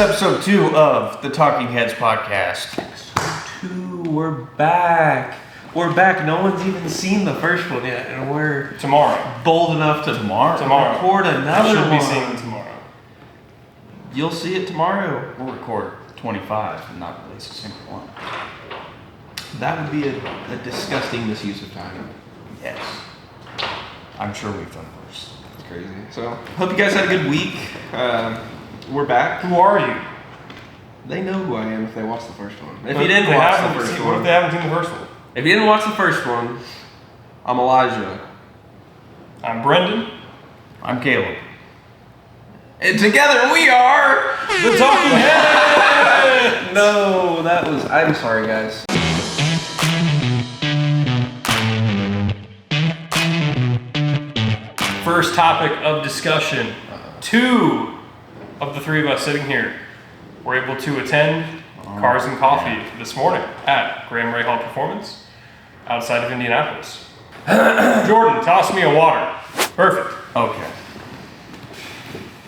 episode 2 of the Talking Heads podcast. Episode 2, we're back. We're back. No one's even seen the first one yet, and we're bold enough to record another one. Should be seeing it tomorrow. You'll see it tomorrow. We'll record 25 and not release a single one. That would be a disgusting misuse of time. Yes. I'm sure we've done worse. It's crazy. So, hope you guys had a good week. We're back. Who are you? They know who I am if they watch the first one. If But you didn't they watch haven't the first seen- one. What if they haven't seen the first one? If you didn't watch the first one, I'm Elijah. I'm Brenden. I'm Caleb. And together we are The Talking Heads! No, that was. I'm sorry, guys. First topic of discussion. 2 of the 3 of us sitting here were able to attend Cars and Coffee this morning at Rahal Performance outside of Indianapolis. Jordan, toss me a water. Perfect. Okay.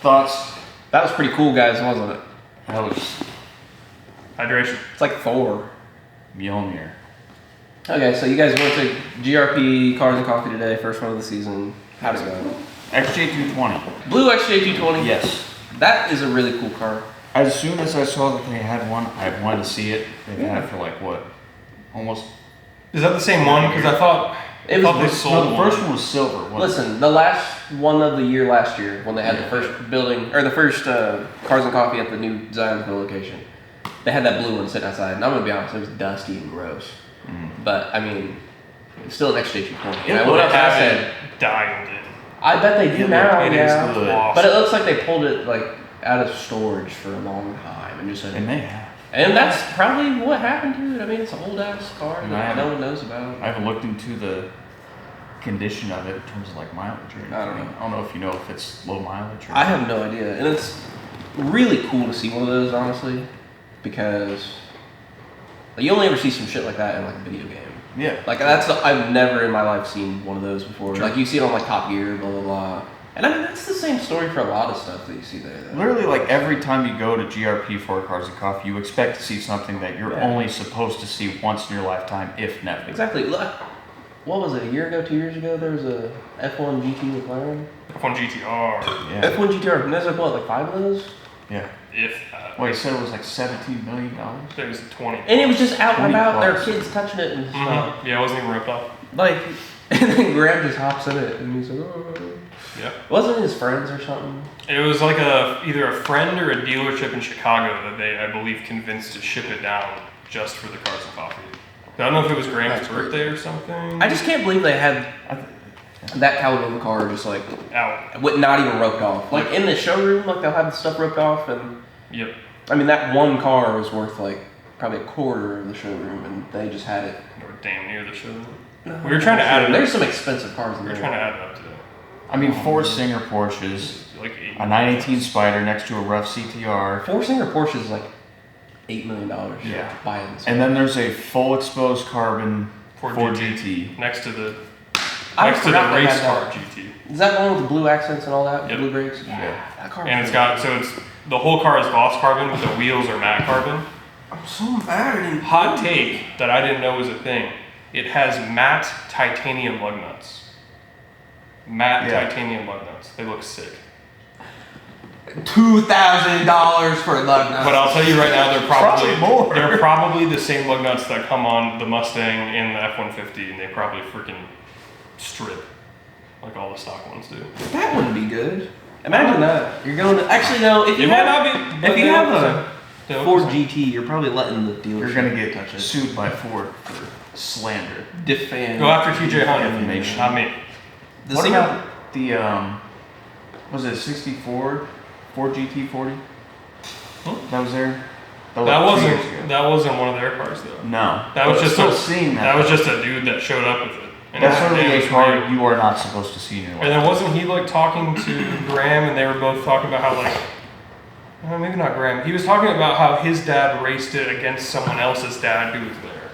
Thoughts? That was pretty cool, guys, wasn't it? That was Hydration. It's like Thor. Mjolnir. Okay, so you guys went to GRP Cars and Coffee today, first one of the season. How'd it go? XJ220. Blue XJ220? Yes. That is a really cool car. As soon as I saw that they had one, I wanted to see it. They've had it for like what? Almost. Is that the same one? Because I thought It thought was- they sold No, the one. first one was silver. wasn't Listen, the last one of the year last year, when they had the first building, or the first Cars and Coffee at the new Zionsville location, they had that blue one sitting outside, and I'm gonna be honest, it was dusty and gross. But, I mean, it's still an XJ220. And I It went would up and I have said, dyed in. I bet they do It now, look- it yeah. is good. But it looks like they pulled it, like, out of storage for a long time, and just They said, may have. and that's probably what happened to it. I mean, it's an old-ass car And I that haven't- no one knows about. I haven't looked into the condition of it in terms of like mileage or anything. I don't know. I don't know if you know if it's low mileage or. I have no idea, and it's really cool to see one of those, honestly, because you only ever see some shit like that in like a video game. Yeah. Like I've never in my life seen one of those before. Sure. Like you see it on like Top Gear, blah blah blah. And I mean that's the same story for a lot of stuff that you see there. Though. Literally, like every time you go to GRP for Cars and Coffee, you expect to see something that you're Yeah. only supposed to see once in your lifetime, if never. Exactly. Look, what was it? A year ago, 2 years ago, there was a F1 GT McLaren. F1 GTR. Yeah. F1 GTR. And there's like what, like 5 of those? Yeah. If Well, he said it was like $17 million. there's 20. And it was just out and 20 about. There were plus. kids touching it and stuff. Yeah, it wasn't even ripped off. Like, and then Graham just hops in it and he's like, oh. Yeah. Wasn't it his friends or something? It was like either a friend or a dealership in Chicago that they, I believe, convinced to ship it down just for the Cars and Coffee. I don't know if it was Graham's That's birthday or something. I just can't believe they had that caliber of a car just like Out. with not even roped off. Like in the showroom, like they'll have the stuff roped off, and Yep. I mean that one car was worth like probably a quarter of the showroom, and they just had it. Or damn near the show. We were trying to add it There's up. some expensive cars in We were there. trying to add it up today. I mean, 4 Singer Porsches, Like 8. a 918 Spider next to a rough CTR, 4-Singer Porsche is like $8 million. Yeah. Buy it. and then there's a full exposed carbon Ford 4 GT. GT. Next to the I forgot they race had car that. GT. Is that the one with the blue accents and all that? Yep. Blue brakes? Yeah. That car. And it's got the whole car is gloss carbon, but the wheels are matte carbon. I'm so mad at him. Hot take that I didn't know was a thing. It has matte titanium lug nuts. Matte Yeah. titanium lug nuts. They look sick. $2,000 for a lug nut. But I'll tell you right now, Probably more. They're probably the same lug nuts that come on the Mustang and the F-150, and they probably freaking strip like all the stock ones do. That wouldn't be good. Imagine that. You're going to actually no. If you It might have, not be. if you have a They'll- Ford GT, you're probably letting the dealership. You're gonna get touch it. sued by Ford for slander. Defend. Go after TJ Hunt. Defamation. Not me. The What thing about the was it 64 Ford GT40? That was there. That was 2 years ago. wasn't one of their cars though. No. That was But just still a, seeing that was just a dude that showed up with it. And That's it certainly was a car weird. you are not supposed to see in your And life. then wasn't he like talking to Graham, and they were both talking about how like, well, maybe not Graham. He was talking about how his dad raced it against someone else's dad who was there,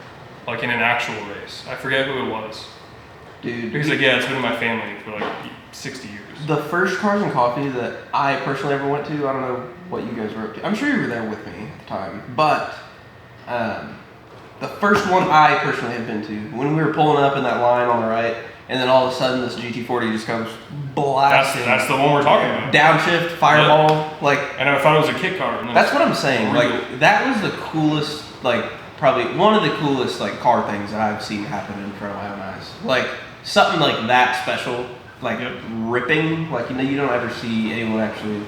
like in an actual race. I forget who it was. dude. He's like, yeah, it's been in my family for like 60 years. The first Cars and Coffee that I personally ever went to, I don't know what you guys were up to. I'm sure you were there with me at the time, but the first one I personally had been to, when we were pulling up in that line on the right, and then all of a sudden this GT40 just comes blasting. That's the one we're talking about. Downshift, fireball, like. And I thought it was a kit car. And That's what I'm saying. Like that was the coolest, like probably one of the coolest like car things that I've seen happen in front of my own eyes. Like something like that special, like ripping. Like you don't ever see anyone actually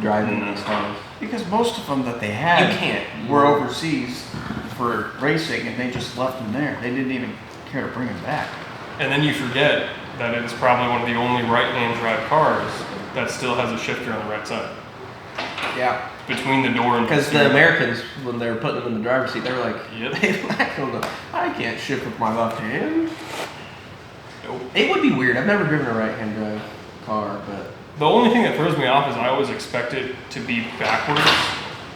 driving these cars. Because most of them that they had You can't. were overseas for racing, and they just left them there. They didn't even care to bring them back. And then you forget that it's probably one of the only right-hand drive cars that still has a shifter on the right side. Yeah. Between the door and Because the Americans, when they were putting them in the driver's seat, they were like, Yep. they lacked on the, I can't shift with my left hand. Nope. It would be weird. I've never driven a right-hand drive car, but The only thing that throws me off is I always expect it to be backwards.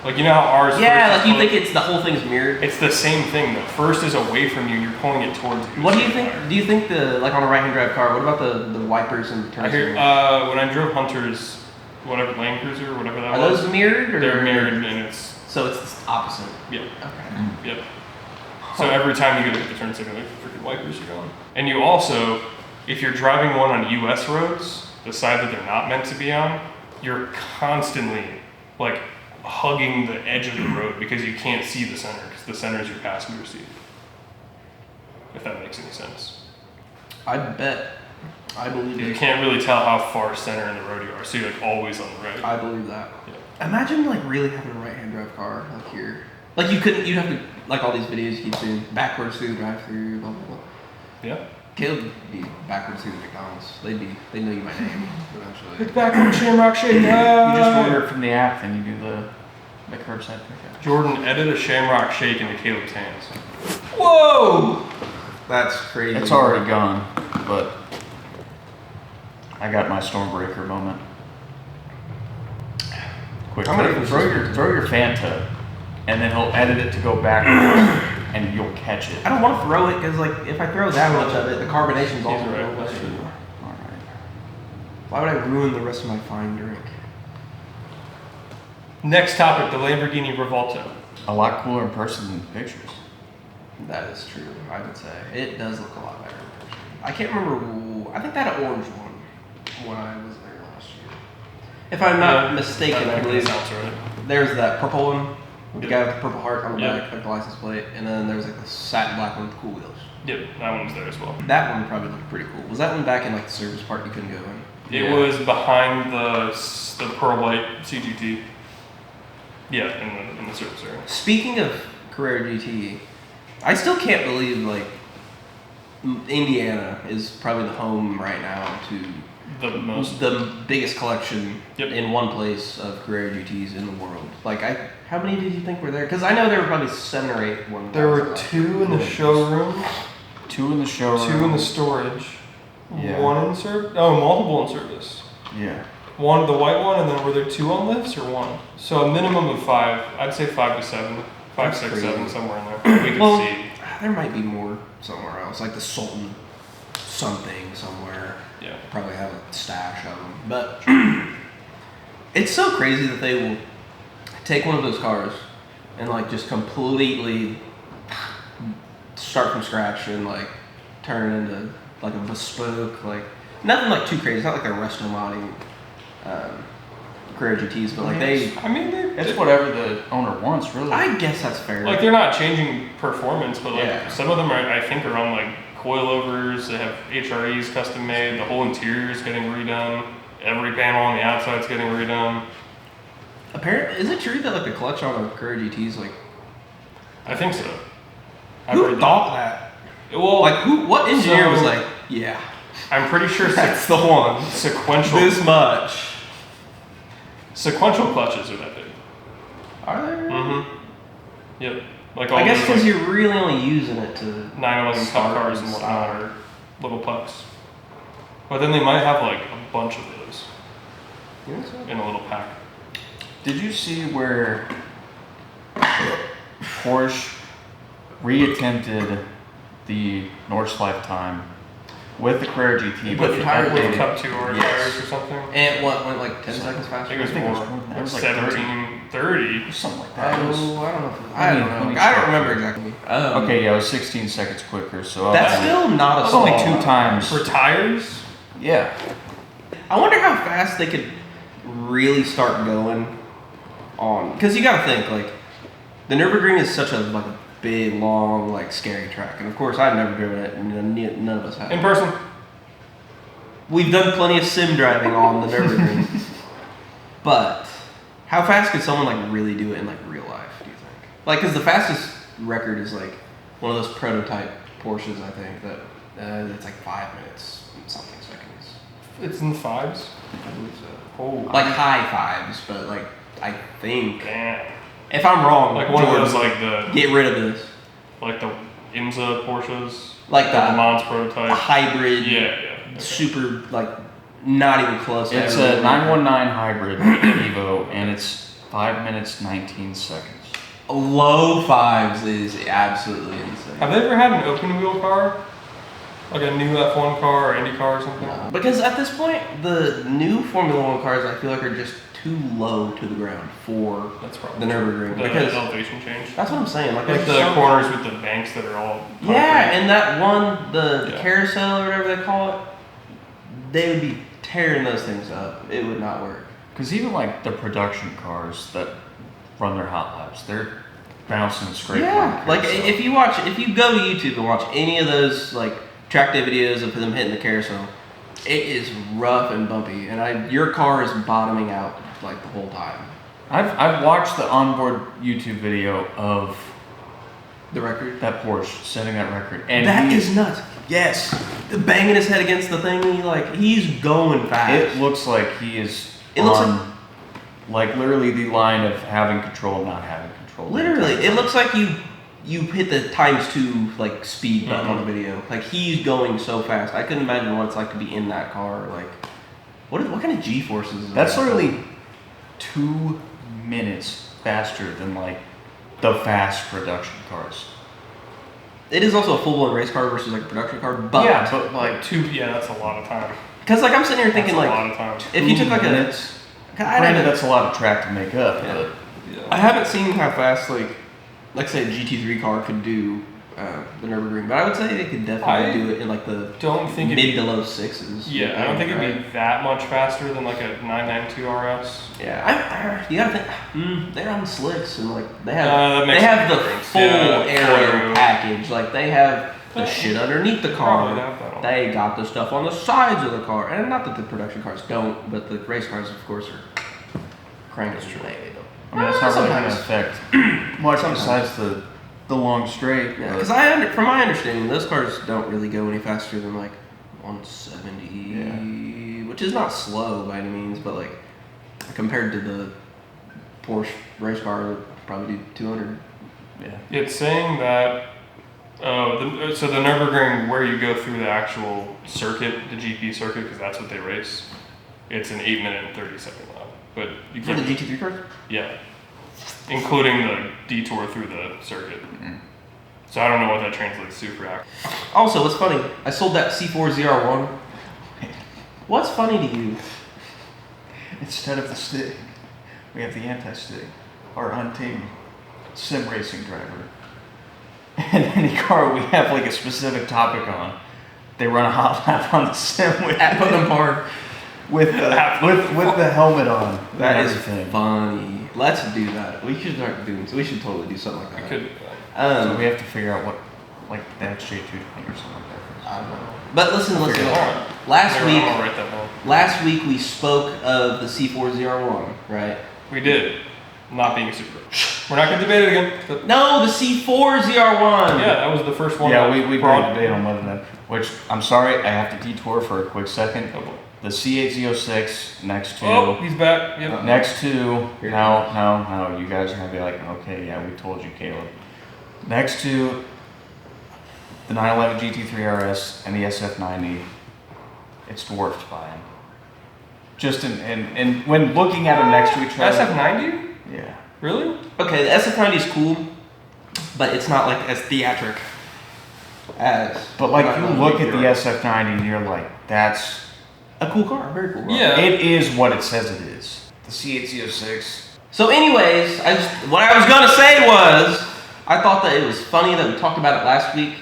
Like, you know how ours yeah, first like you is think it's the whole thing's mirrored. it's the same thing though. First is away from you, you're pulling it towards you. What do you think? Do you think the like on a right-hand drive car? What about the wipers and the turn I hear signal? when I drove Hunter's, whatever Land Cruiser, whatever that Are was. those mirrored? Or They're mirrored and it's So it's the opposite. yep, Okay. yep. So every time you go to hit the turn signal, the freaking wipers are going. And you also, if you're driving one on U.S. roads, the side that they're not meant to be on, you're constantly like hugging the edge of the road because you can't see the center because the center is your passenger seat. If that makes any sense. I bet. I believe You it. can't really tell how far center in the road you are, so you're like always on the right. I believe that. Yeah. Imagine like really having a right-hand drive car like here. Like you'd have to like all these videos you keep seeing backwards through the drive-through. Blah blah blah. Yeah. Caleb would be backwards through the McDonald's. They know you by name eventually. Back on Shamrock Shake. You just order it from the app, then you do the curbside pickup. Jordan, edit a Shamrock Shake into Caleb's hands. Whoa! That's crazy. It's already gone, but I got my Stormbreaker moment. Quick, I'm gonna throw your Fanta, and then he'll edit it to go backwards, and you'll catch it. I don't want to throw it because like if I throw that much of it, the carbonation's also right, going that's away. true. All right. Why would I ruin the rest of my fine drink? Next topic, the Lamborghini Revolto. A lot cooler in person than pictures. That is true. I would say it does look a lot better in person. I can't remember. I think that orange one when I was there last year. If I'm not mistaken, I believe sounds right. there's that purple one with the Yep. guy with the purple heart on the Yep. back, like the license plate, and then there's like the satin black one with cool wheels. Yep, that one was there as well. That one probably looked pretty cool. Was that one back in like the service part you couldn't go in? It was behind the pearl white CGT. Yeah, in the service area. Speaking of Carrera GT, I still can't believe like Indiana is probably the home right now to the biggest collection in one place of Carrera GTs in the world. Like how many did you think were there? Because I know there were probably 7 or 8 ones. There were 2 in the showroom, 2 in the showroom. 2 in the storage, Yeah. 1 in service. Oh, multiple in service. Yeah. One, the white one, and then were there 2 on lifts or 1? So a minimum of 5. I'd say 5 to 7, 5, That's 6, crazy. 7, somewhere in there. We could Well, see. there might be more somewhere else, like the Sultan something somewhere. Yeah. Probably have a stash of them, but it's so crazy that they will take one of those cars and like just completely start from scratch and like turn it into like a bespoke, like nothing like too crazy. It's not like they're resto modding Carrera GTs, but like I mean, It's whatever the owner wants, really. I guess that's fair. like they're not changing performance, but like Yeah. some of them are, I think, are on like coilovers. They have HREs custom made. The whole interior is getting redone. Every panel on the outside's getting redone. Apparently, is it true that like the clutch on a Carrera GT is like? I think so. I've Who heard thought that? Well, Like who? What engineer was so- like, yeah, I'm pretty sure that's the one. sequential This much. sequential clutches are that big. Are there? Mm-hmm. Yep. Like all I guess those, because like, you're really only using it to. 911 Start cop cars and and whatnot stop. are little pucks. But then they might have like a bunch of those You know so? in a little pack. Did you see where Porsche reattempted the Nordschleife time with the Carrera GT. You put with your tires the With in. Cup 2 or Yes. tires or something. And what went like 10 So, seconds I faster? think it was I think it was more. more than that. It Like was like 17:30. something like that. It was- Oh, I don't know. Let me I don't check. remember exactly. Okay, yeah, it was 16 seconds quicker. So That's I was- still not a That's only small 2 times. For tires, Yeah. I wonder how fast they could really start going on, because you gotta think like the Nürburgring is such a like a big, long, like scary track, and of course I've never driven it, and none of us have. in person. We've done plenty of sim driving on the Nürburgring, but how fast could someone like really do it in like real life? Do you think? Like, because the fastest record is like one of those prototype Porsches, I think that it's like 5 minutes and something seconds. It's in the 5s. I believe so. Oh, Like high fives, but like I think damn. if I'm wrong, Like one Jordan, of those, like the get rid of this. IMSA Porsches, Like the the Le Mans A prototype. hybrid, Yeah, yeah. Okay. super like not even close. To It's everything. a 919 hybrid Evo, and it's 5 minutes 19 seconds. Low fives is absolutely insane. Have they ever had an open wheel car? Like a new F1 car or Indy car or something? No. Because at this point, the new Formula One cars I feel like are just too low to the ground for That's probably the Nürburgring. the Because elevation change. that's what I'm saying. Like, Like there's the so- corners with the banks that are all concrete. Yeah, and that one, the Yeah. carousel or whatever they call it, they would be tearing those things up. It would not work. Because even like the production cars that run their hot laps, they're bouncing and scraping. Yeah, on like carousel. if you go to YouTube and watch any of those like track day videos of them hitting the carousel, it is rough and bumpy, and your car is bottoming out like the whole time. I've watched the onboard YouTube video of The record. that Porsche setting that record, and That he- is nuts. Yes, banging his head against the thing. He's going fast. It looks like he is It looks on like literally the line of having control and not having control. Literally, it looks like you hit the ×2 like speed button on the video. Like, he's going so fast. I couldn't imagine what it's like to be in that car. Like, what kind of G forces? Is That's that? literally 2 minutes faster than like the fast production cars. It is also a full-blown race car versus like a production car, but Yeah, but like Yeah, that's a lot of time. because like I'm sitting here thinking That's a like lot of time. if you took like minutes, I granted haven't, that's a lot of track to make up. Yeah. But I haven't seen how fast like say a GT3 car could do the Nürburgring, but I would say they could definitely I do it in like the Don't think it'd mid be, to low sixes. yeah, I don't think it'd right? be that much faster than like a 992 RS. Yeah, you gotta think. They're on slicks and like they that have makes they have a the difference. full Yeah, aero true. package. Like they have the Well, shit underneath the Probably car. have that on. They got the stuff on the sides of the car, and not that the production cars don't, but the race cars, of course, are cranking. That's true. I mean, it's not really going to Sometimes. affect much besides the long straight. Yeah, but- because from my understanding, those cars don't really go any faster than like 170, which is not slow by any means, but like compared to the Porsche race car, it'll probably do 200. yeah. It's saying that so the Nürburgring, where you go through the actual circuit, the GP circuit, because that's what they race, it's an 8 minute and 30-second lap. But you For the can't, GT3 cars? yeah, including the detour through the circuit. So I don't know what that translates to for act. Also, what's funny, I sold that C4 ZR1. What's funny to you? Instead of the stick, we have the anti-stick, our untamed sim racing driver. And any car we have like a specific topic on, they run a hot lap on the sim with At Putnam Park. with the helmet on. That and is everything. funny. Let's do that. We should start doing. We should totally do something like I that. could. So we have to figure out what, like the XJ220 or something like that. I don't know. But listen. Figure it out. Last I'll week, write that down. last week we spoke of the C4 ZR1, right? We did. Not being super. We're not gonna debate it again. But No, the C4 ZR1. yeah, that was the first one. Yeah, that we brought- did a debate on whether that. Which I'm sorry, I have to detour for a quick second. Oh, boy. The C806 next to. Oh, he's back. Yep. Next to, no, you guys are gonna be like, okay, yeah, we told you, Caleb. Next to the 911 GT3 RS and the SF90, it's dwarfed by him. Just and when looking at them next to each other. SF90? Yeah. Really? Okay, the SF90 is cool, but it's not like as theatric But like not you a look big at the deal. SF90 and you're like, that's A cool car, very cool car. Yeah. it is what it says it is. The C8C06. So, anyways, what I was gonna say was, I thought that it was funny that we talked about it last week,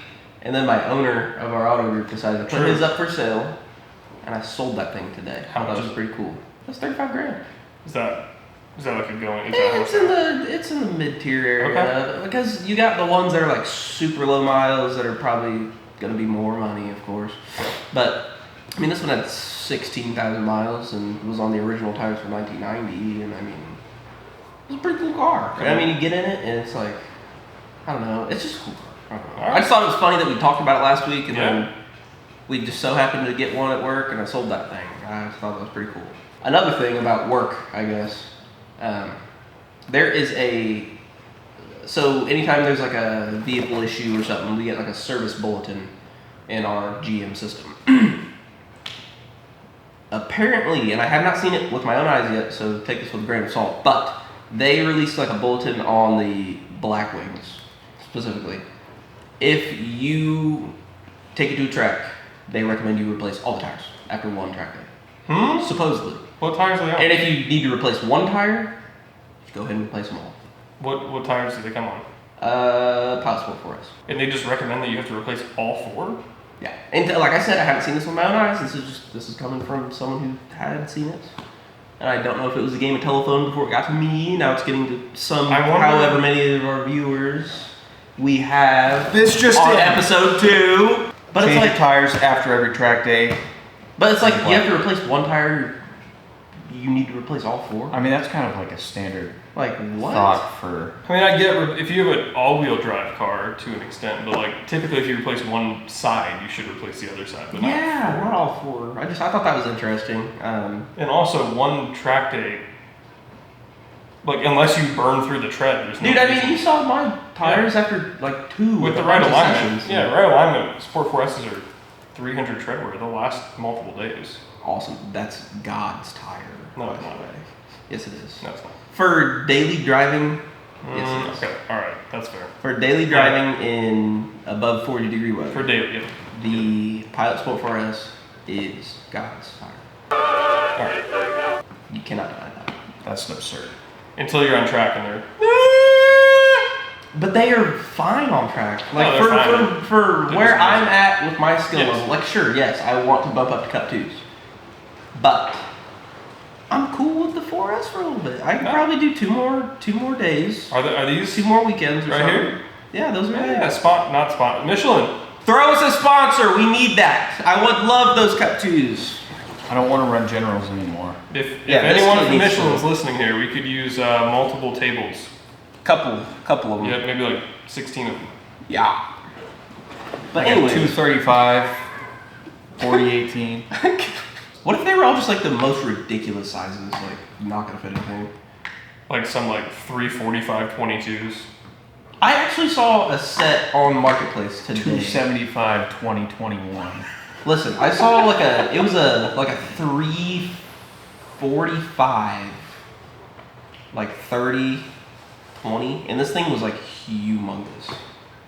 and then my owner of our auto group decided to put True. his up for sale, and I sold that thing today. How I thought much it was is pretty cool. It's 35 grand. Is that like a going? It's in the mid tier area because you got the ones that are like super low miles that are probably gonna be more money, of course. But I mean, this one had 16,000 miles and was on the original tires for 1990, and I mean, it's a pretty cool car. I mean, you get in it and it's like, I don't know, it's just a cool car. I don't know. I just thought it was funny that we talked about it last week, and then we just so happened to get one at work, and I sold that thing. I just thought that was pretty cool. Another thing about work, I guess, there is so anytime there's like a vehicle issue or something, we get like a service bulletin in our GM system. Apparently, and I have not seen it with my own eyes yet, so take this with a grain of salt, but they released like a bulletin on the black wings, specifically. If you take it to a track, they recommend you replace all the tires after one track day. Supposedly. What tires are they on? And if you need to replace one tire, go ahead and replace them all. What tires do they come on? Pilot Sport 4S. And they just recommend that you have to replace all 4? Yeah. And like I said, I haven't seen this with my own eyes. This is coming from someone who had seen it. And I don't know if it was a game of telephone before it got to me. Now it's getting to however many of our viewers we have This just on in. episode 2. But Change it's your like, tires after every track day. but it's like you have to replace one tire. You need to replace all 4. I mean, that's kind of like a standard Like what? thought for. I mean, I get if you have an all-wheel drive car to an extent, but like typically if you replace one side, you should replace the other side. But Yeah, not all 4. I thought that was interesting. And also, one track day, like unless you burn through the tread, there's no Dude, I mean, reason. you saw my tires after like 2 With the a right bunch of alignment. sessions. Yeah, right alignment. Sport 4Ss are 300 tread wear. They'll last multiple days. Awesome. That's God's tire. No, by it's the not. way. Yes, it is. No, it's not. For daily driving, yes, it is. Okay, all right, that's fair. For daily driving in above 40-degree weather, For daily, yeah. the Pilot Sport 4S is God's tire. All right. You cannot deny that. That's absurd. Until you're on track and they're. But they are fine on track. Like they're fine. for They're where just I'm amazing. at with my skill Yes. level, like sure, yes, I want to bump up to Cup 2s. But I'm cool with the 4S for a little bit. I can probably do two more days. Are these 2 more weekends or right something. here? Yeah, those are Yeah, it. not spot. Michelin. Throw us a sponsor. We need that. I would love those Cup 2s. I don't want to run generals anymore. If Yeah, anyone this from needs Michelin to- is listening here, we could use multiple tables. Couple of them. Yeah, maybe like 16 of them. Yeah. But Like a anyways, 235, 4018. what if they were all just like the most ridiculous sizes? Like not gonna fit anything. Like some like 345 22s. I actually saw a set on Marketplace today. 275, 2021. Listen, I saw like a 345, like 30, 20, and this thing was like humongous.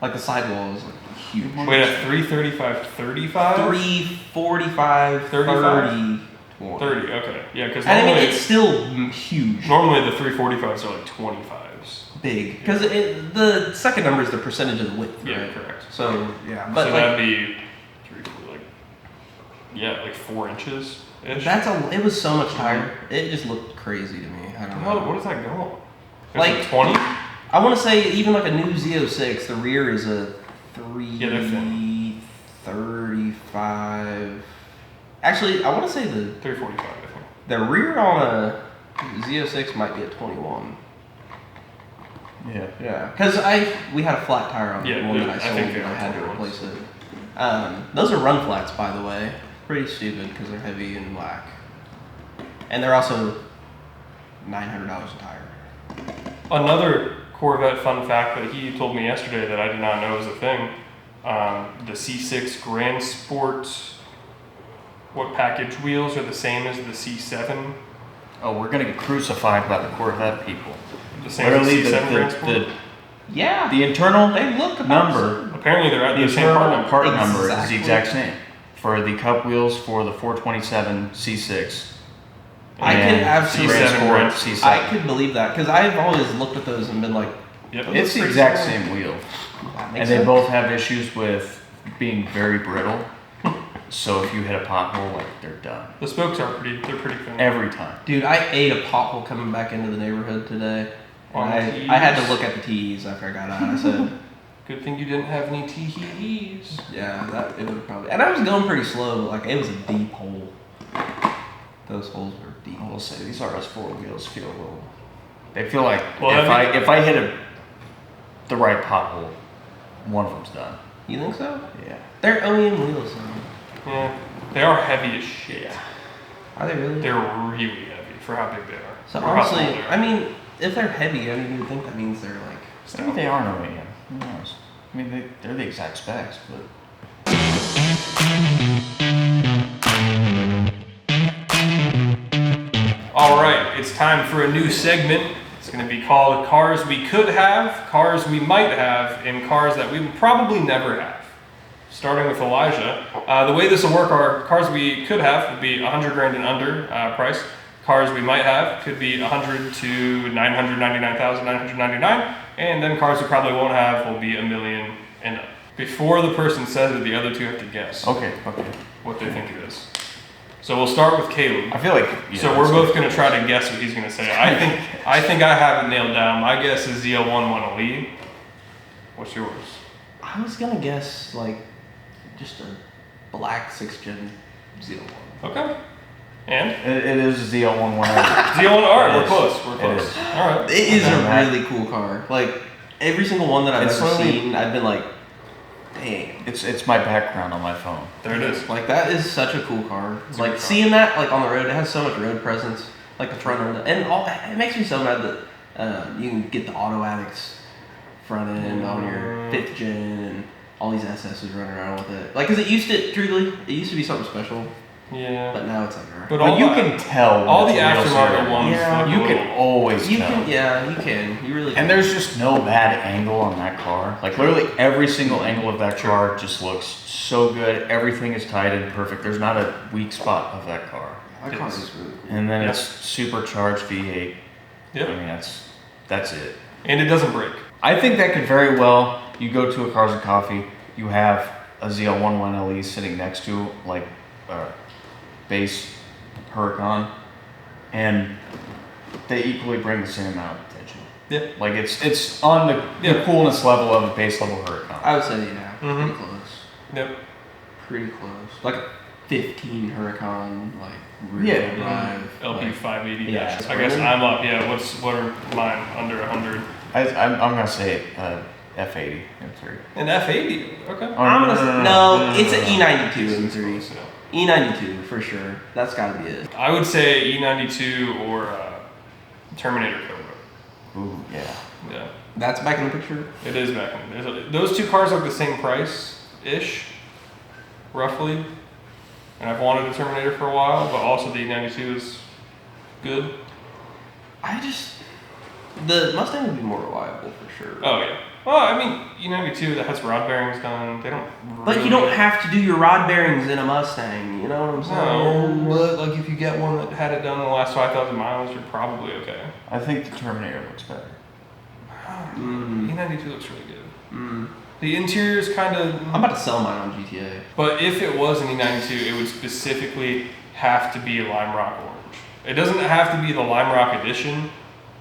Like the sidewall was like huge. Wait, a 335 35? 345, 35? 30, 20. 30, okay. Yeah, because And I mean, normally, it's still huge. normally the 345s are like 25s. Big. Because the second number is the percentage of the width, Yeah, right? correct. So, yeah. But So like, that'd be 4 inches ish. it was so much tire. It just looked crazy to me. I don't know. What does that go on? Like 20? I want to say even like a new Z06, the rear is a Yeah, they're thin. 335. Actually, I want to say 345, I think. the rear on a Z06 might be a 21. Yeah. Yeah, because we had a flat tire on the Yeah, one yeah, that I I sold, think they and I are had to 21s. replace it. Those are run flats, by the way. Pretty stupid because they're heavy and black, and they're also $900 a tire. Another Corvette fun fact that he told me yesterday that I did not know was a thing. The C6 Grand Sport, what package wheels are the same as the C7? Oh, we're gonna get crucified by the Corvette people. The same as the C7 Grand Sport? Yeah, the internal they look about number the Apparently they're at The the same part internal number. part number is Exactly. the exact same for the cup wheels for the 427 C6. I and could absolutely- Grand C7 Sport Grand- C7. I could believe that because I've always looked at those and been like, Yep. Those It's look the pretty exact similar. same wheel, that makes and they sense. both have issues with being very brittle. So if you hit a pothole, like they're done The spokes are pretty thin. every time. Dude, I ate a pothole coming back into the neighborhood today. On And the I had to T's. look at the T's after I got out. I said, Good thing you didn't have any tee-hee-hees. yeah, that it would probably. And I was going pretty slow, but like it was a deep hole. Those holes were deep. I will say these RS4 wheels feel a little. They feel like Well, if I hit the right pothole, one of them's done. You think so? Yeah. They're OEM wheels, though. Yeah, they are heavy as shit. Are they really? They're really heavy for how big they are. So Or how honestly, small they are. I mean, if they're heavy, I mean, you would think that means they're like. Maybe they aren't OEM. Who knows? I mean, they're the exact specs, but. All right, it's time for a new segment. It's going to be called Cars We Could Have, Cars We Might Have, and Cars That We Would Probably Never Have. Starting with Elijah. The way this will work are cars we could have would be 100 grand and under price. Cars we might have could be 100 to 999,999, and then cars we probably won't have will be $1 million and up. Before the person says it, the other two have to guess Okay. what they think it is. So we'll start with Caleb. I feel like. Yeah, So we're both going to try to guess what he's going to say. I think I have it nailed down. My guess is ZL11LE. What's yours? I was gonna guess like just a black 6th-gen Z1. Okay. And It is a ZL11. ZL1. All right, It we're is. close. We're It close. is. All right. It is Okay, a Matt. really cool car. Like every single one that I've It's ever slowly- seen, I've been like, dang. It's my background on my phone. There it is. Like that is such a cool car. It's a Like good car. seeing that like on the road, it has so much road presence. Like the front end, and all it makes me so mad that you can get the auto addicts front end on your 5th gen and all these SSs running around with it. Like, cause it used to be something special, Yeah. but now it's like, But But all you the- can tell. when All the it's a real aftermarket serial. ones. Yeah. look a You can little- always you tell. can, yeah, you can, you really. And can. there's just no bad angle on that car. Like literally every single angle of that car just looks so good. Everything is tight and perfect. There's not a weak spot of that car. that car is really cool. And then Yep. it's supercharged V8. Yep. I mean that's it. And it doesn't break. I think that could very well. You go to a Cars and Coffee. You have a ZL11LE sitting next to like a base Huracan, and they equally bring the same amount of attention. Yeah. Like it's on the Yeah. coolness level of a base level Huracan. I would say yeah, Mhm. pretty close, Yep. pretty close. Like a 15 Huracan, like rear Yeah. drive. LP like, 580 Yeah. dash. I guess I'm up. Yeah. What are mine under 100? I'm gonna say F80 M3. An F80. Okay. Oh, I'm gonna no, it's an no. E92 It's M3. close, yeah. E92 for sure. That's got to be it. I would say E92 or Terminator Cobra. Ooh, yeah. Yeah. That's back in the picture. It is back in. Those two cars are the same price ish, roughly. And I've wanted a Terminator for a while, but also the E92 is good. The Mustang would be more reliable for sure. Oh yeah. Well, I mean E92 that has rod bearings done. They don't. But you don't have to do your rod bearings in a Mustang. You know what I'm saying? No, but like if you get one that had it done in the last 5,000 miles, you're probably okay. I think the Terminator looks better. E92 looks really good. Mm. The interior is kind of. I'm about to sell mine on GTA. But if it was an E92, it would specifically have to be a lime rock orange. It doesn't have to be the lime rock edition,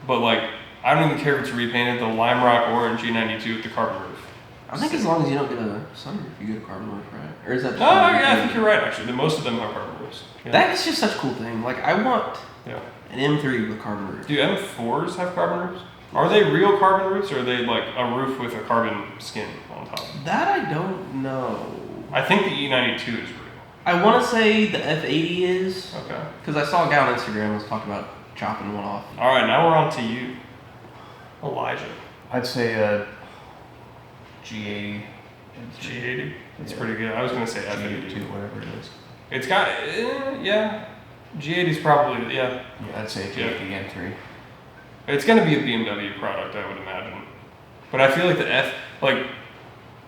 but like I don't even care if it's repainted. The lime rock orange E92 with the carbon roof. I think as long as you don't get a sunroof, you get a carbon roof, right? Or is that? Oh yeah, I think you're right. Actually, most of them have carbon roofs. Yeah. That is just such a cool thing. Like I want Yeah. an M3 with carbon roof. Do M4s have carbon roofs? Are they real carbon roofs, or are they like a roof with a carbon skin on top? That I don't know. I think the E92 is real. I want to say the F80 is, Okay. because I saw a guy on Instagram was talking about chopping one off. All right, now we're on to you, Elijah. I'd say G80. G80. That's pretty good. I was gonna say F80. G82, whatever it is. It's got yeah. G80 is probably yeah. Yeah, I'd say G80 M3. It's gonna be a BMW product, I would imagine. But I feel like the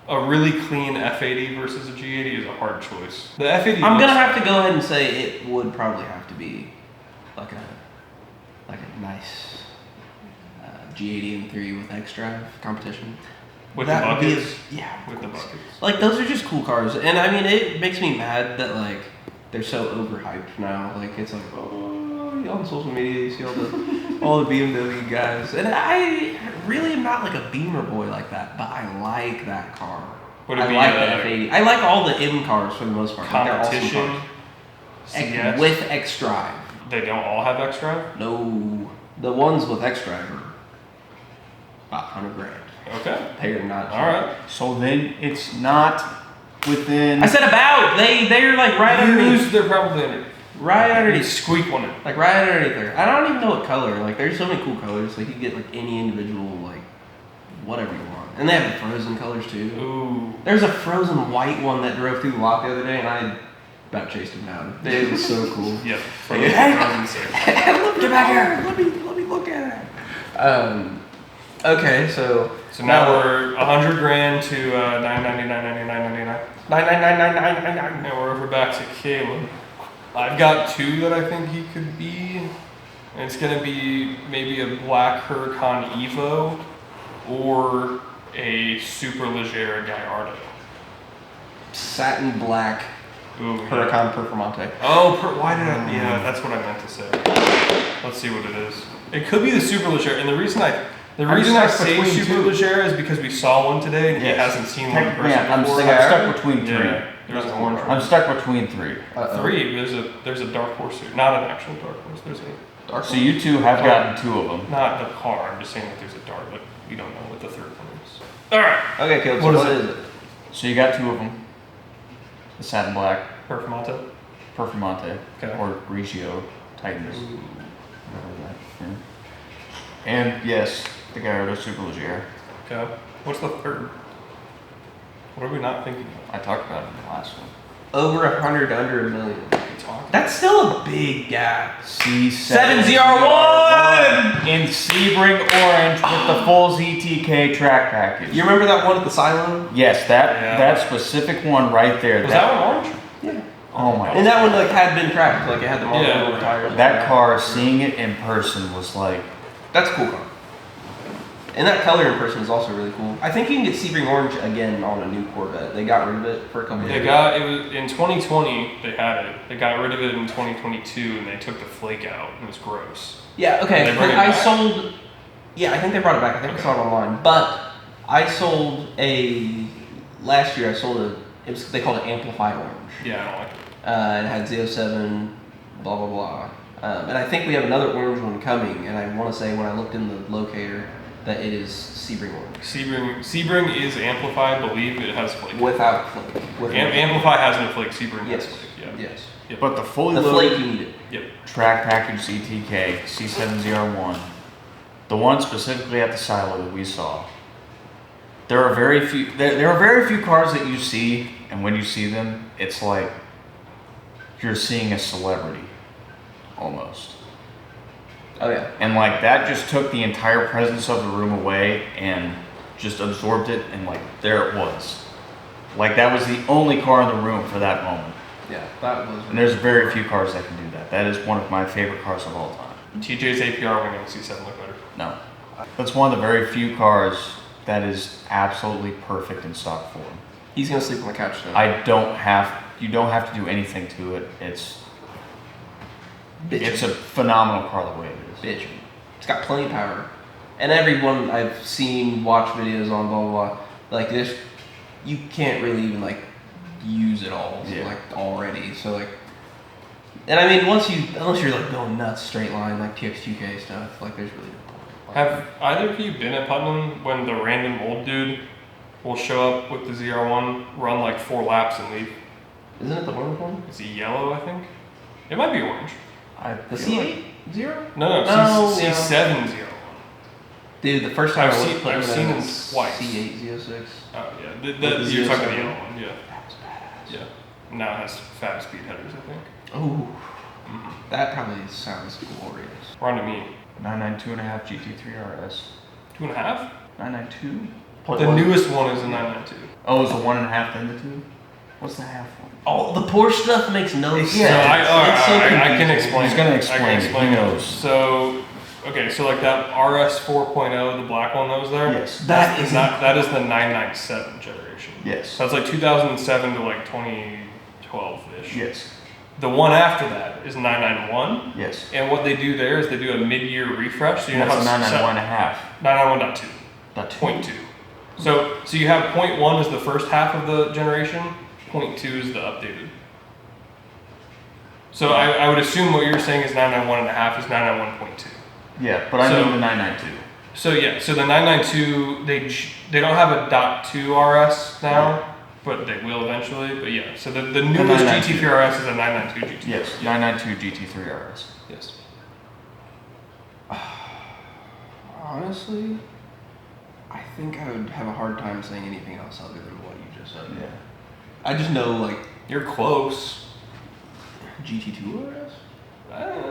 a really clean F80 versus a G80 is a hard choice. The F80. I'm gonna have to go ahead and say it would probably have to be like a nice G80 M3 with X-Drive competition. With That the would be buckets. yeah, With the of course. buckets. Like those are just cool cars, and I mean it makes me mad that like they're so overhyped now. Like it's like on social media you see all the BMW guys, and I really am not like a Beamer boy like that, but I like that car. Would it I be like a the F80. I like all the M cars for the most part. Like, they're awesome competition cars. CS? With X-Drive. They don't all have X-Drive? No, the ones with X-Drive are about 100 grand. Okay. They are not. All right. So then it's not within. I said about. They're like right underneath. They're probably under. Right They underneath. squeak one in. Like right underneath there. I don't even know what color. Like there's so many cool colors. Like you can get like any individual like whatever you want. And they have the frozen colors too. Ooh. There's a frozen white one that drove through the lot the other day, and I about chased him down. It was so cool. Yep. Get back here. Let me look at it. Okay, so now we're 100 grand to 999.99. 999.99. Now we're over back to Caleb. I've got two that I think he could be. And it's gonna be maybe a black Huracan Evo or a Superleggera Gallardo. satin black Ooh, Huracan Performante. Oh, why did I? Yeah, that's what I meant to say. Let's see what it is. It could be the Superleggera, and the reason I say Superleggera is because we saw one today, and he hasn't seen one in person Yeah, I'm before. stuck between three. Yeah, there's an orange one. I'm stuck between three. Three. There's a dark horse here. Not an actual dark horse. There's a Dark So you two have gotten two of them. not the car. I'm just saying that there's a dark. But we don't know what the third one is. All right. Okay, Caleb, What so is what is it? So you got two of them. The satin black Performante. Performante Okay. or Grigio Titans. Whatever that, yeah. And yes, the Gallardo Superleggera. Okay. What's the third? What are we not thinking of? I talked about it in the last one. Over 100 to under $1 million. It's talking. That's still a big gap. C701 in Sebring orange with the full ZTK track package. You remember that one at the silo? Yes, that specific one right there. Was that one orange? Yeah. Oh my And that one like had been tracked, like it had the model Yeah. tires. That car, seeing it in person was like, That's a cool car. And that color in person is also really cool. I think you can get Sebring orange again on a new Corvette. They got rid of it for a couple They years. got it was in 2020. They had it. They got rid of it in 2022, and they took the flake out. It was gross. Yeah, okay. Did they bring it I back? sold. Yeah, I think they brought it back. I think I saw it online. But I sold last year. I sold they called it Amplify Orange. Yeah, I don't like it. It had Z07, blah blah blah. And I think we have another orange one coming. And I want to say when I looked in the locator that it is Sebring orange. Sebring is Amplify. I believe it has flake. Without flake. Amplify has no flake. Sebring Yes. has flake. Yeah. Yes. Yep. but the fully The loaded flake you need it. Yep. track package ZTK C701, the one specifically at the silo that we saw. There are very few. There are very few cars that you see, and when you see them, it's like you're seeing a celebrity, almost. Oh yeah. And like that just took the entire presence of the room away and just absorbed it, and like there it was. Like that was the only car in the room for that moment. Yeah. That was. And there's very few cars that can do that. That is one of my favorite cars of all time. TJ's APR winning C7 look better. No. That's one of the very few cars that is absolutely perfect in stock form. He's gonna sleep on the couch though. You don't have to do anything to it. It's Bitch. a phenomenal car the way it is. Bitch. It's got plenty of power. And everyone I've seen watch videos on blah blah blah, like this, you can't really even like use it all like already. So like, and I mean unless you're like going nuts straight line like TX2K stuff, like there's really no point. Have either of you been at Putnam when the random old dude will show up with the ZR1, run like 4 laps and leave? Isn't it the orange one? Is he yellow? I think it might be orange. The C8 zero? No, No, C7 ZR1. Dude, the first time I've seen him twice. C806. Oh yeah, With you're the talking the Z07. yellow one, yeah. That was badass. Yeah. Now it has fab speed headers, I think. Oh, that probably sounds glorious. We're on to me. 992.5 GT3 RS. 2.5? 992? Point The one. newest one is a 992. Oh, is the 1.5 then the 2? What's the half one? Oh, the Porsche stuff makes no sense. So I can confusing. explain. He's gonna it. explain I can it. explain He it. knows. So, okay, so like that RS 4.0, the black one that was there. Yes. That is that is the 997 generation. Yes. So that's like 2007 to like 2012-ish. Yes. The one after that is 991. Yes. And what they do there is they do a mid-year refresh. So you know That's how a 991.5. 991.2. Not 2. Point 2. So you have point 1 is the first half of the generation. Point 2 is the updated. So I would assume what you're saying is 991.5 is 991.2. Yeah, but I So- mean the 992. So yeah, so the 992 they don't have a .2 RS now, but they will eventually. But yeah, so the newest 992. GT3 RS is a 992 GT. Yes, 992 GT3 RS. Yes. Honestly, I think I would have a hard time saying anything else other than what you just said. Yeah. I just know like You're close. GT2 RS.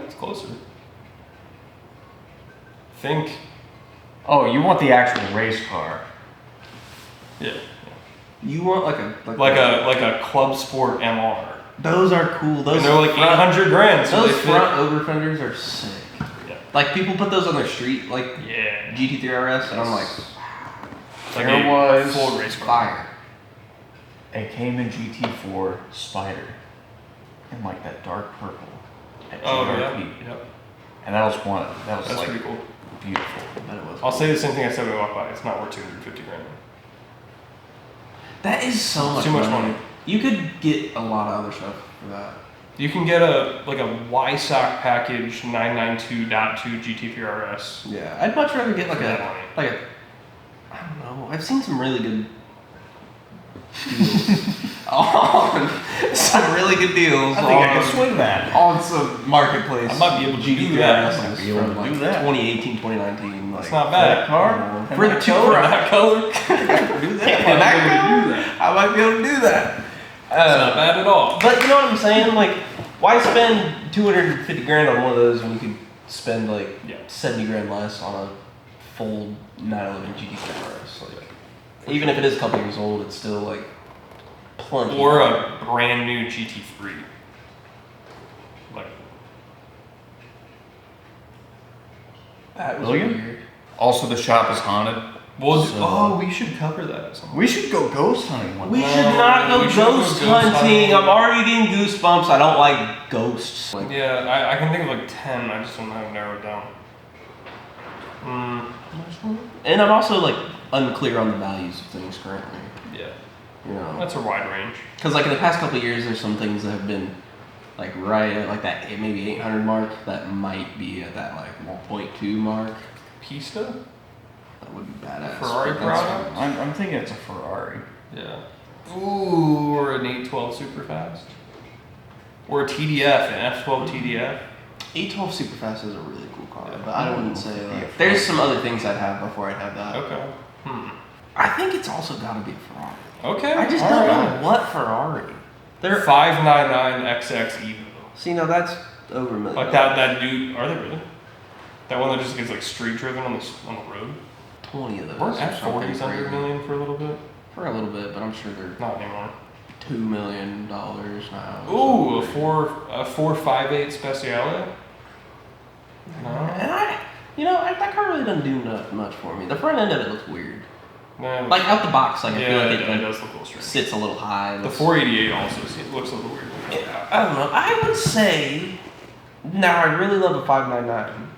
It's closer. Think. Oh, you want the actual race car? Yeah. You want like a Like a Club Sport MR. Those are cool. Those And they're like front- 800 grand. So Those they fit. front over fenders are sick. Yeah. Like people put those on their street, like Yeah. GT3 RS, and I'm like, It's like there a was full race car. fire. A Cayman GT4 Spider in like that dark purple at Oh GRP. yeah. Yep. And that was one. That was That's like pretty cool. beautiful. But it was. I'll say the same thing I said when we walked by. It's not worth 250 grand. That is so much. Too much money. You could get a lot of other stuff for that. You can get a YSOC package 992.2 GT3 RS. Yeah, I'd much rather get like For that a money. like a. I don't know. I've seen some really good deals on some really good deals. I think I on, can swing that. on some marketplace. I might be able to do GT3 that. RSs I might be able to from like do that. 2018, 2019. That's Like, not bad. That car? For the And two that In color? that color? do that. I might be able to do that. I might be able to do that. It's not bad at all. But you know what I'm saying? Like, why spend 250 grand on one of those when you could spend like Yeah. 70 grand less on a full 911 GT3 RS? Like, even if it is a couple years old, it's still like plenty. Or a brand new GT3. Like, that was William? weird. Also, the shop is haunted. we should cover that. We should go ghost hunting one We day. should not go we should go ghost ghost hunting. hunting. I'm already getting goosebumps. I don't like ghosts. Like, Yeah, I can think of like 10. I just don't know how to narrow it down. and I'm also like unclear on the values of things currently. Yeah, You know. that's a wide range. Because like in the past couple of years, there's some things that have been like right at like that maybe 800 mark that might be at that like 1.2 mark. Pista? That would be badass. Ferrari but that's product? I'm thinking it's a Ferrari. Yeah. Ooh, or an 812 super fast. Or a TDF, an F12 TDF. 812 Superfast is a really cool car, Yeah. but I wouldn't say Yeah. like. There's some other things I'd have before I'd have that. Okay. I think it's also got to be a Ferrari. Okay. I just don't know what Ferrari. They're 599XX Evo. See, no, that's over a million. Like that dude, are they really? That one that just gets like street driven on the road? 20 of those. Weren't or something F40s under a crazy. million for a little bit? For a little bit, but I'm sure they're Not anymore. $2 million now. or Ooh, a something. 458 Speciale? No. And that car really doesn't do much for me. The front end of it looks weird. No. Like out the box, like I feel yeah, like it it does look a little strange. sits a little high. The 488 also looks a little weird. I don't know. I would say now I really love a 599,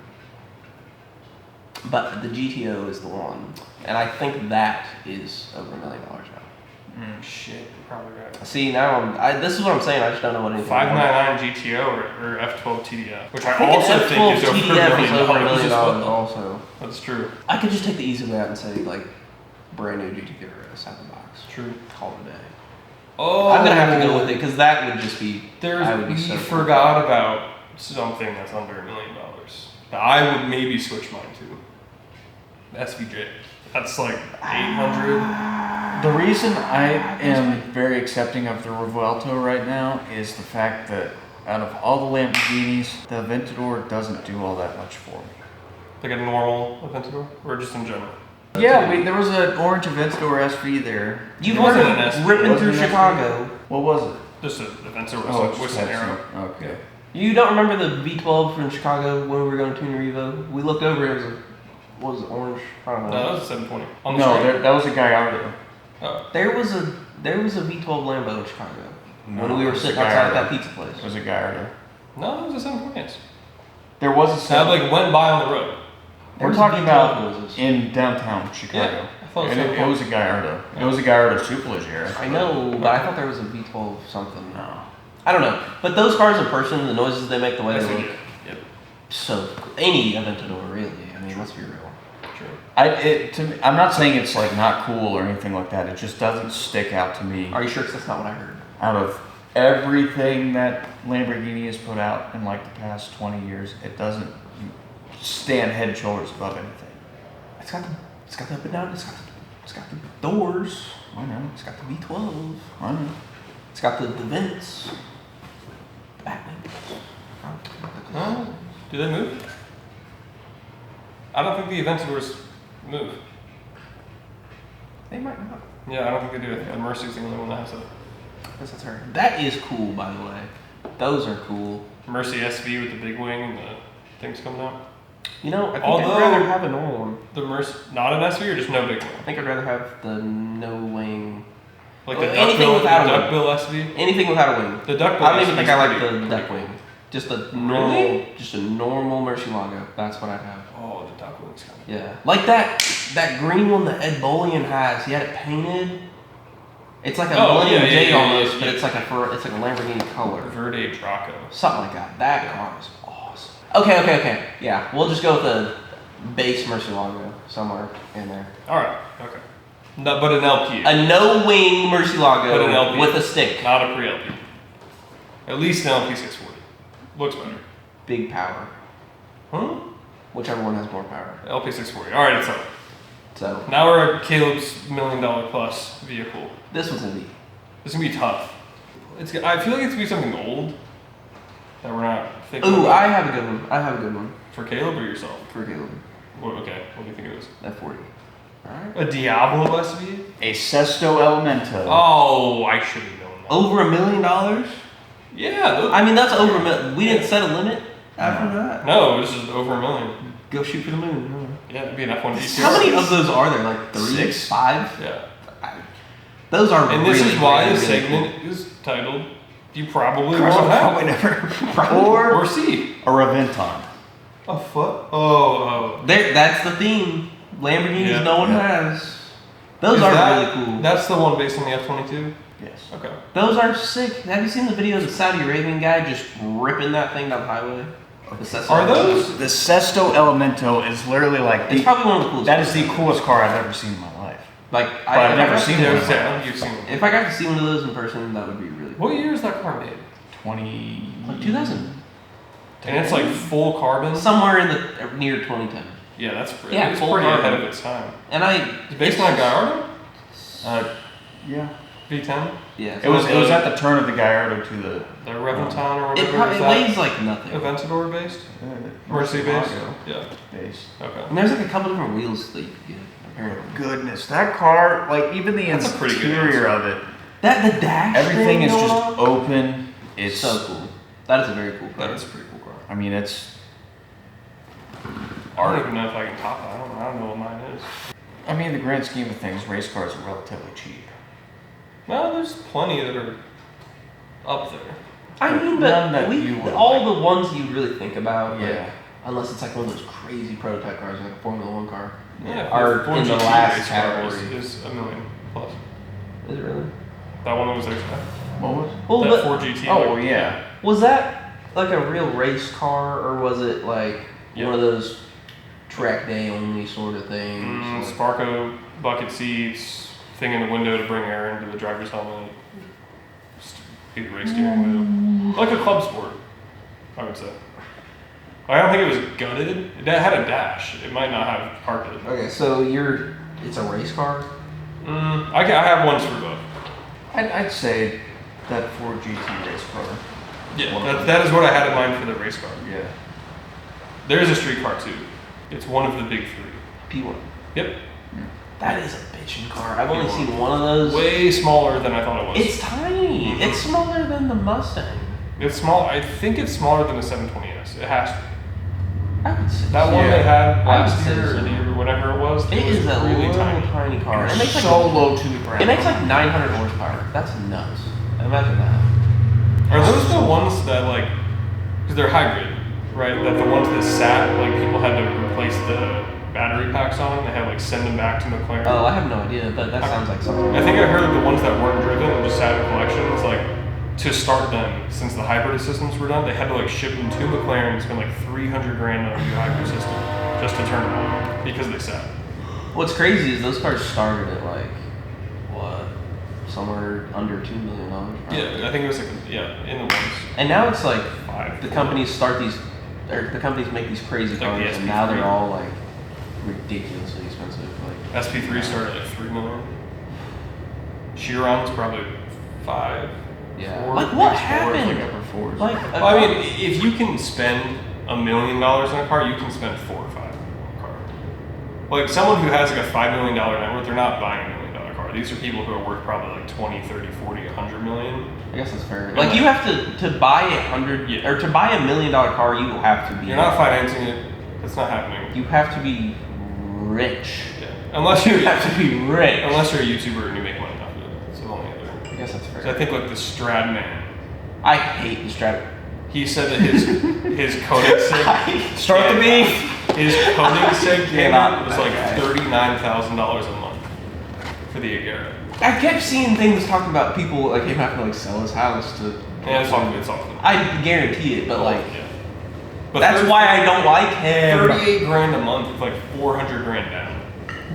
but the GTO is the one, and I think that is over $1 million now. Shit, you're probably right. See, now this is what I'm saying. I just don't know what anything. 599 GTO or F12 TDF, which I I think also an think is F12 over TDF is over $1 $1 million as well. also. That's true. I could just take the easy way out and say like brand new GT3 RS out the box. True. Call it a day. Oh, I'm gonna have to go with it because that would just be. I would be we so forgot about something that's under $1 million. Now, I would maybe switch mine to SVJ. That's like 800. The reason I am very accepting of the Revuelto right now is the fact that out of all the Lamborghinis, the Aventador doesn't do all that much for me. Like a normal Aventador, or just in general. Yeah, there was an orange Aventador SV there. You wasn't weren't an SV. ripping Wasn't through an SV? Chicago. What was it? Just an Aventador It with just some had arrow. Okay. You don't remember the V12 from Chicago when we were going to Tuner Evo? We looked over, it was what was it, orange? I don't know. No, that was a 720. On the No, street. that was a Gallardo. Oh. There was a V12 Lambo in Chicago No, when we were it was sitting a outside Gallardo. that pizza place. It was a Gallardo. No, it was a 720. There was a That set. like went by on the road. There We're was talking V12 about noises. in downtown Chicago. Yeah, I thought And so, it yeah. was a Gallardo. It was a Gallardo Superleggera. I know, but I thought there was a V12 something. No. I don't know. But those cars in person, the noises they make, the way they look, Yep. so any Aventador really. I mean, let's be real. True. I'm not saying it's like not cool or anything like that. It just doesn't stick out to me. Are you sure? 'Cause that's not what I heard. Out of everything that Lamborghini has put out in like the past 20 years, it doesn't stand head and shoulders above anything. It's got the up and down. It's got the doors. I know. It's got the V12. I know. It's got the vents. The back wings. Oh, do they move? I don't think the Aventadors move. They might not. Yeah, I don't think they do. The Mercy's the only one that has a That's her. That is cool, by the way. Those are cool. Mercy SV with the big wing and the things coming out. You know, I think Although- I'd rather have a normal one. The Mercy, not an SV or just no big I wing? think I'd rather have the no wing. Like the Well, anything duckbill, without a wing. duckbill SV? Anything without a wing. The duckbill I don't even SV think is I like pretty- the duck wing. Just a Really? normal, just a normal Murcielago. That's what I'd have. Oh, the duck wing's coming. Yeah, like that green one that Ed Bolian has. He had it painted. It's like a Oh, Millennium yeah, yeah, J yeah, almost, yeah, but yeah. it's like a Lamborghini color, Verde Draco. something like that. That car is awesome. Okay. Yeah, we'll just go with the base Murcielago somewhere in there. Alright, okay. No, but an LP. A no wing But an Murcielago LP. with a stick. Not a pre LP. At least an LP 640. Looks better. Big power. Huh? Whichever one has more power. LP 640. Alright, it's up. So Now we're at Caleb's $1 million plus vehicle. this one's gonna be. This is gonna be tough. I feel like it's gonna be something old that we're not thinking Ooh, about. I have a good one. For Caleb or yourself? For Caleb. What, okay, what do you think it is? That 40. Alright. A Diablo SV? A Sesto Elemento. Oh, I should have known that. Over $1 million? Yeah, those, I mean, that's over a million. We didn't set a limit after that. no, this is over $1 million. Go shoot for the moon. Huh? Yeah, it'd be an F1 GT. How many of those are there? Like 3? 6? 5? Yeah. Those are And this really is why really, this really segment is titled You Probably cool. Won't Probably Have. never. Or C. A Reventon. A foot? Oh. That's the theme. Lamborghinis Yeah. no one Yeah. has. Those Is are that- really cool. That's the one based on the F-22? Yes. Okay. Those are sick. Have you seen the video of the Saudi Arabian guy just ripping that thing down the highway? The Cessna. Are those? The Sesto Elemento is literally like It's probably one of the coolest. that is the coolest car I've ever seen in my life. Like I've never seen one. You've seen them. If I got to see one of those in person, that would be really cool. What year is that car made? 20. Like 2000. And it's like full carbon? Somewhere in the near 2010. Yeah, that's pretty. Yeah, it's full pretty carbon. ahead of its time. And I. It's based on a Gallardo? Yeah. V10? Yeah. It was at the turn of the Gallardo to the The Reventon or It whatever probably is it that? weighs like nothing. Aventador based? uh, Mercy based? Murcielago Yeah. base. Okay. And there's like a couple different wheels that you could get. Apparently. Goodness, that car, like even the That's a pretty good interior of it, The dash. everything thing is going just on? open. It's so cool. That is a very cool car. That is a pretty cool car. I mean, it's. I don't even know if I can top that. I don't know what mine is. I mean, in the grand scheme of things, race cars are relatively cheap. Well, there's plenty that are up there. I mean, None but that you would all like. the ones you really think about, like, Yeah. unless it's like one of those crazy prototype cars, like a Formula One car. Yeah, Are Ford in the GT last race car category. is $1 million plus. Is it really? That one that was there. What was? Well, That but Ford GT. Oh like, yeah. was that like a real race car, or was it like Yeah. one of those track day only sort of things? Sparko bucket seats, thing in the window to bring air into the driver's helmet. Big race steering wheel. Like a club sport, I would say. I don't think it was gutted. It had a dash. It might not have carpet. Okay, so it's a race car. I have ones for both. I'd say that Ford GT race car. Yeah, that is what I had in mind for the race car. Yeah. There is a street car too. It's one of the big three. P1. Yep. That is a bitchin' car. I've only seen one of those. Way smaller than I thought it was. It's tiny. Mhm. It's smaller than the Mustang. It's small. I think it's smaller than the 720S. It has to be. I would say That one they had I would last say year so. or the year, whatever it was. It was is a really little tiny. car. It makes like so low to the ground. It makes like 900 horsepower. That's nuts. Imagine that. Are those the ones that like, because they're hybrid, right? That the ones that sat, like people had to replace the battery packs on. They had like send them back to McLaren. Oh, I have no idea, but that sounds like something. I think I heard the ones that weren't driven and just sat in collections, like to start them, since the hybrid systems were done, they had to like ship them to McLaren and spend like $300 grand on a new hybrid system just to turn them on because they sat. What's crazy is those cars started at like what, somewhere under $2 million. Probably. Yeah, I think it was like in the ones. And now it's like Five. the companies start these, or the companies make these crazy Like the cars, and now SP3. they're all like ridiculously expensive. Like SP3 started at like $3 million. Chiron's probably 5. yeah, Four, like what Like happened? upper fours. Like Well, I mean, if you can spend $1 million on a car, you can spend 4 or 5 on a car. Like someone who has like a $5 million net worth, they're not buying $1 million car. These are people who are worth probably like 20, 30, 40, 100 million. I guess that's fair. Yeah. Like you have to buy Yeah. or to buy $1 million car, you have to be. You're not financing it. That's not happening. You have to be rich. Yeah. Unless you have to be rich. Unless you're a YouTuber and you make money off of it. That's the only other. I guess that's So I fair. think like the Stradman, I hate the Strat. he said that his Koenigsegg Start the beef. His Koenigsegg payment was like Okay. $39,000 a month for the Agera. I kept seeing things talking about people like him having to like sell his house to. Yeah, it's all good. I guarantee it, but like yeah. But that's why I don't like him. 38 grand a month with like 400 grand down.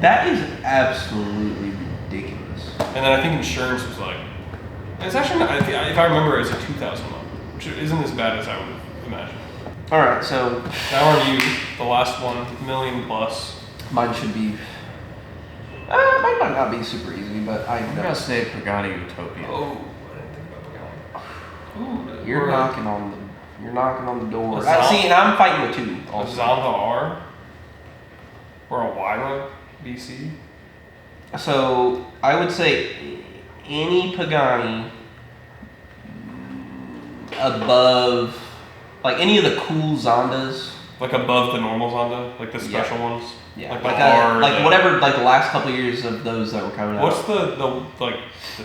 That is absolutely ridiculous. And then I think insurance was like, it's actually not, if I remember, it's a 2,000 a month, which isn't as bad as I would imagine. All right, so Now are you, the last one, million plus. mine should be. Mine might not be super easy, but I'm gonna say Pagani Utopia. Oh, I didn't think about Pagani. Ooh, You're knocking on the door. A Zonda- See, and I'm fighting with two. A Also. Zonda R or a Wyra BC. So I would say any Pagani above, like any of the cool Zondas. Like above the normal Zonda, like the special ones. Yeah, Like like, the R, like the- whatever, like the last couple of years of those that were coming out. What's the like the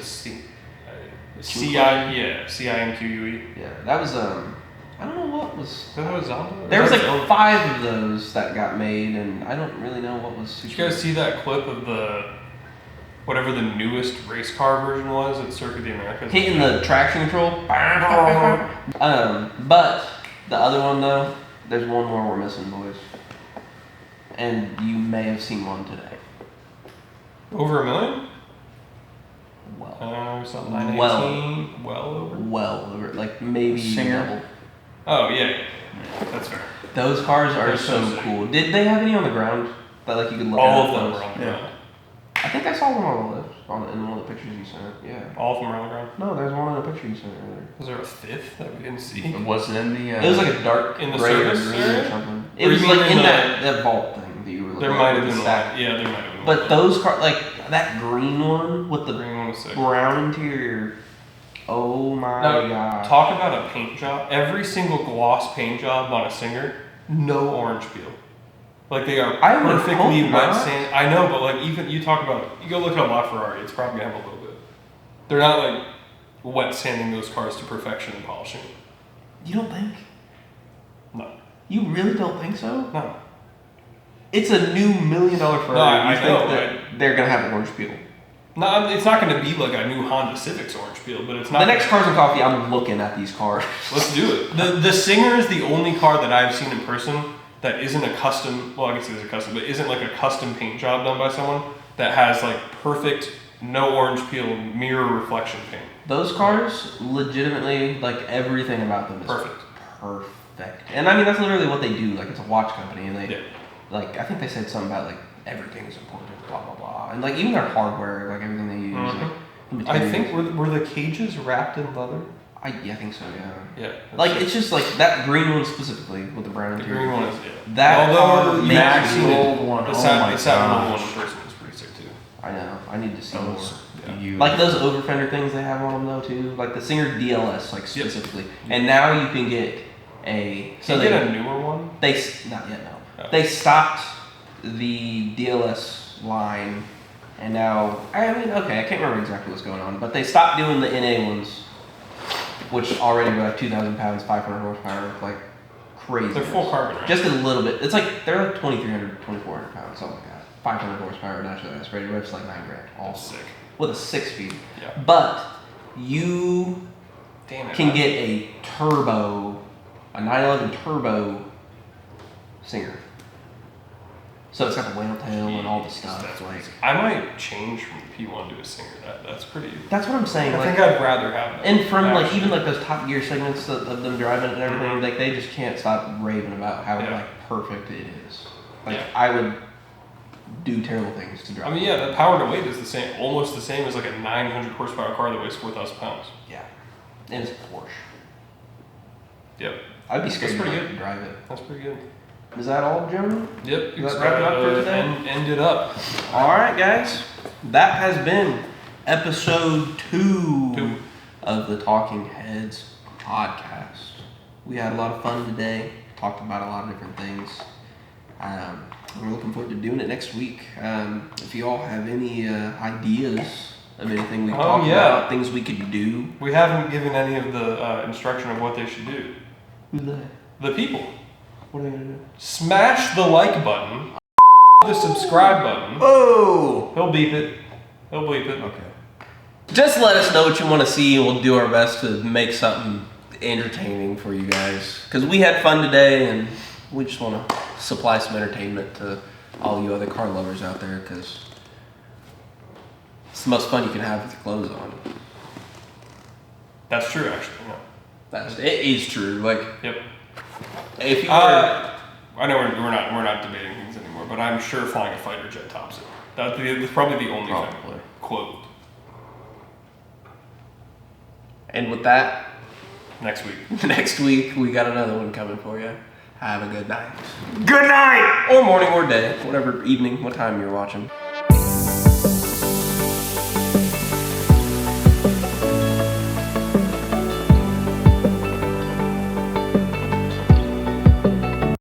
CIMQUE? Yeah, that was I don't know what was. Is that a Zonda? There was Is like that- 5 of those that got made, and I don't really know what was. Did you guys see that clip of the whatever the newest race car version was at Circuit of the Americas? Hitting the traction control. But the other one though, there's one more we're missing, boys. And you may have seen one today. Over $1 million? Well, Something 918. Well over. like maybe Singer. double. Oh yeah, that's fair. Those cars are They're so so sick. cool. Did they have any on the ground that like you could look All at? of them those? were on the Yeah. ground. I think I saw one on the lift in one of the pictures you sent. Yeah. All of them were on the ground. No, there's one in the picture you sent earlier. Was there a fifth that we didn't see? Was it in the? It was like a dark In the gray or service green or area? something. Or It you was mean like in in the- that vault thing that you were looking There at. might have with been the one. stack. Yeah, there might have been. But one. those cars, like that green one with The the green one was sick. brown interior. Oh my Now, god. talk about a paint job. Every single gloss paint job on a Singer, no orange peel. Like they are I would perfectly hope wet not. sand. I know, but like even you talk about, you go look at a LaFerrari, it's probably gonna have a little bit. They're not like wet sanding those cars to perfection and polishing. You don't think? No, You really don't think so? no. It's a new $1 million Ferrari. I You think know, that they're gonna have an orange peel. No, it's not going to be like a new Honda Civic's orange peel, but it's not. The next Cars and Coffee, I'm looking at these cars. Let's do it. The Singer is the only car that I've seen in person that isn't a custom. Well, I guess it is a custom, but isn't like a custom paint job done by someone that has like perfect, no orange peel mirror reflection paint. Those cars, legitimately, like everything about them is Perfect. Perfect. And I mean, that's literally what they do. Like, it's a watch company, and they, Yeah. like, I think they said something about like everything is important, blah blah blah, and like even their hardware, like everything they use. Mhm. Like, the I materials. think were the cages wrapped in leather? Yeah, I think so. Yeah. Yeah. Like it's just like that green one specifically with the brown the interior. green one is yeah. That car Although you makes have me seen gold it, one, the oh satin my the satin gosh. gold one in person is pretty I know. I need to see more. You Like those over fender things they have on them though too. Like the Singer DLS, like specifically. And now you can get a. So they get a newer one. Not yet. No. Oh. They stopped the DLS line, and now I mean, okay, I can't remember exactly what's going on, but they stopped doing the NA ones, which already were like 2,000 pounds, 500 horsepower, like crazy. They're full carbon, right? Just a little bit. It's like they're like 2,300, 2,400 pounds, something like that. 500 horsepower naturally aspirated rips, like $9 grand. All sick. With a 6-speed. Yeah. But you can get a 911 turbo Singer. So it's got the whale tail and all the stuff. That's like I might change from P1 to a Singer. That's pretty. That's what I'm saying. I like, think I'd rather have that. And from like even like those Top Gear segments of them driving and everything, like they just can't stop raving about how like perfect it is. Like I would do terrible things to drive. I mean, yeah, the power to weight is the same, almost the same as like a 900 horsepower car that weighs 4,000 pounds. Yeah, and it's a Porsche. Yep. I'd be scared to drive it. That's pretty good. Is that all, Jim? Yep. Is that wrap it up for today? End it up. All right, guys. That has been episode 2 of the Talking Heads podcast. We had a lot of fun today. Talked about a lot of different things. We're looking forward to doing it next week. If you all have any ideas of anything we talked about, things we could do. We haven't given any of the instruction of what they should do. Who's that? The people. What are they gonna do? Smash the like button. The subscribe button. Oh! He'll beep it. He'll bleep it. Okay. Just let us know what you want to see, and we'll do our best to make something entertaining for you guys. Because we had fun today, and we just want to supply some entertainment to all you other car lovers out there, because it's the most fun you can have with your clothes on. That's true, actually. Yeah. It is true. Like, yep. if you were, I know we're not debating things anymore, but I'm sure flying a fighter jet tops it. That's probably the only thing. Quote. And with that, next week we got another one coming for you. Have a good night. Good night! Or morning or day, whatever evening, what time you're watching.